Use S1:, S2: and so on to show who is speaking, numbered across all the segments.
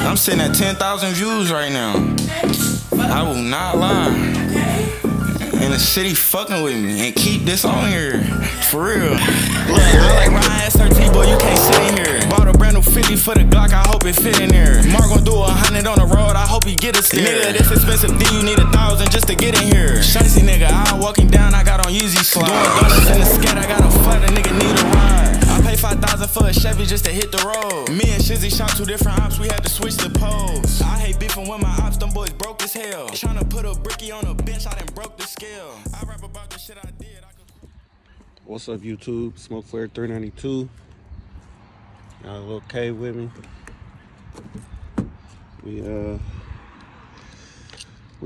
S1: I'm sitting at 10,000 views right now. I will not lie. And the city fucking with me and keep this on here. For real. Look, I like Ryan S13, boy, you can't sit in here. Bought a brand new 50 for the Glock, I hope it fit in there. Mark gon' do 100 on the road, I hope he get a steer. Nigga, this expensive D, you need 1,000 just to get in here. Shicey nigga, I walking down, I got on Yeezy slide. Doing donuts in the skate, I got a flight, a nigga need a ride. I pay 5,000 for a Chevy just to hit the road. Me and Shizzy shot 2 different ops, we had to switch the poles. I hate beefing with my ops, them boys broke as hell. Tryna put a bricky on a bench, I done broke the scale. I rap about the shit I did.
S2: What's up, YouTube? Smoke Flare 392. Got a little K with me. We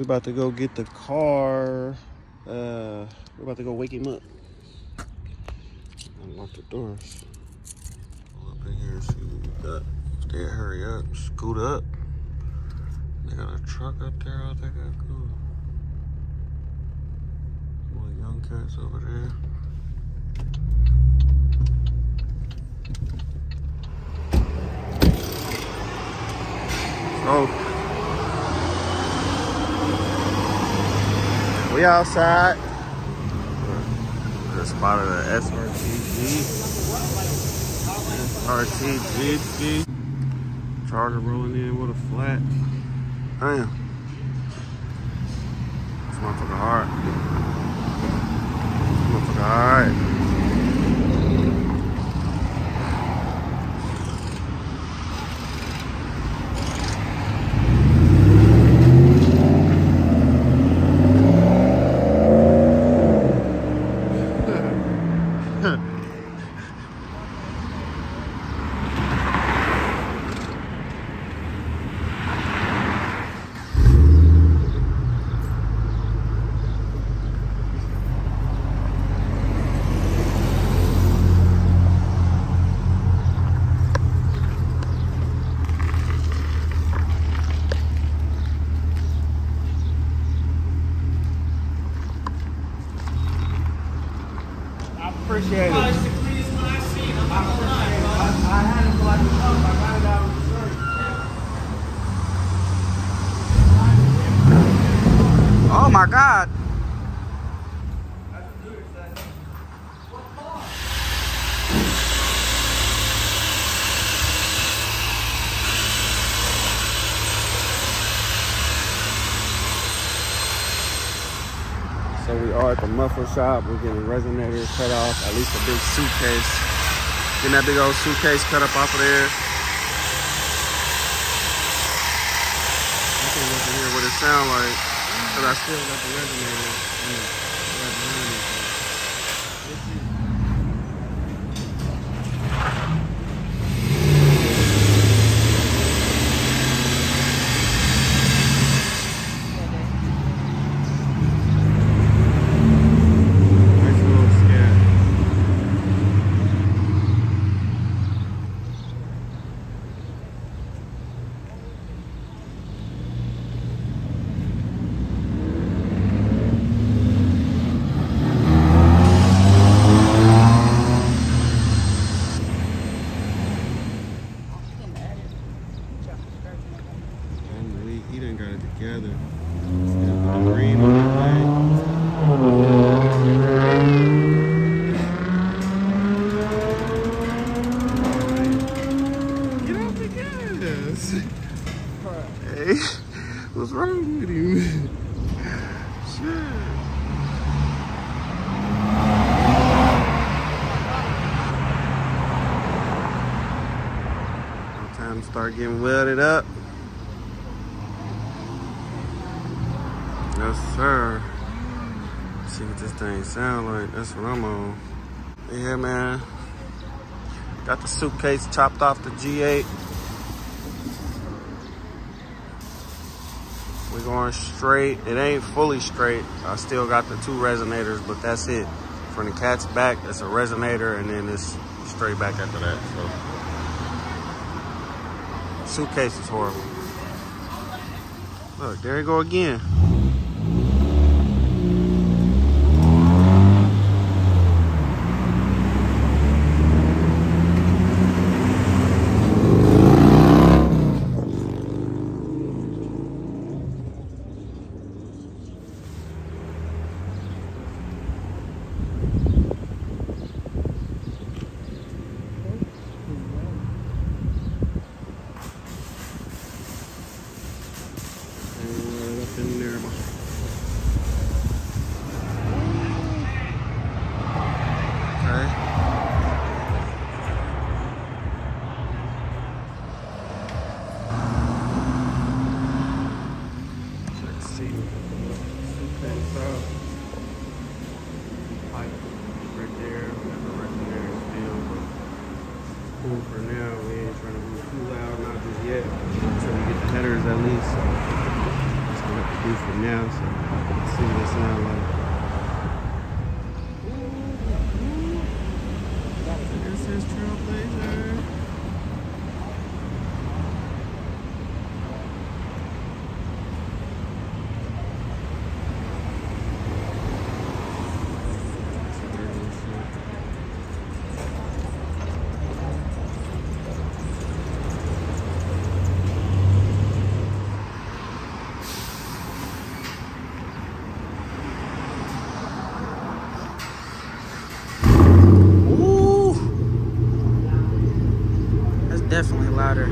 S2: about to go get the car. We're about to go wake him up. Unlock the doors. Pull up in here and see what we got. Stay, hurry up, scoot up. They got a truck up there. I think that's cool. Some little young cats over there. Oh, we outside. Just spotted an SRTG. Charger rolling in with a flat. Damn. This motherfucker hard. This motherfucker hard. Appreciate it. Oh, it's the cleanest one I've seen. I'm not gonna lie, bro. I had it for like a month. I got it out of the shirt. Oh my God. So we are at the muffler shop. We're getting resonators cut off, at least a big suitcase. Getting that big old suitcase cut up off of there. I can't wait to hear what it sounds like, but I still got the resonator right behind me. He done got it together. The green on the thing. Get off the gas. Hey, what's wrong with you? Shit. Time to start getting welded up. Yes, sir. Let's see what this thing sound like. That's what I'm on. Yeah, man. Got the suitcase chopped off the G8. We're going straight. It ain't fully straight. I still got the 2 resonators, but that's it. From the cat's back, it's a resonator, and then it's straight back after that. So, suitcase is horrible. Look, there you go again. headers at least. So that's what I have to do for now. So let's see what it sounds like. This is Trailblazer.
S3: Definitely louder.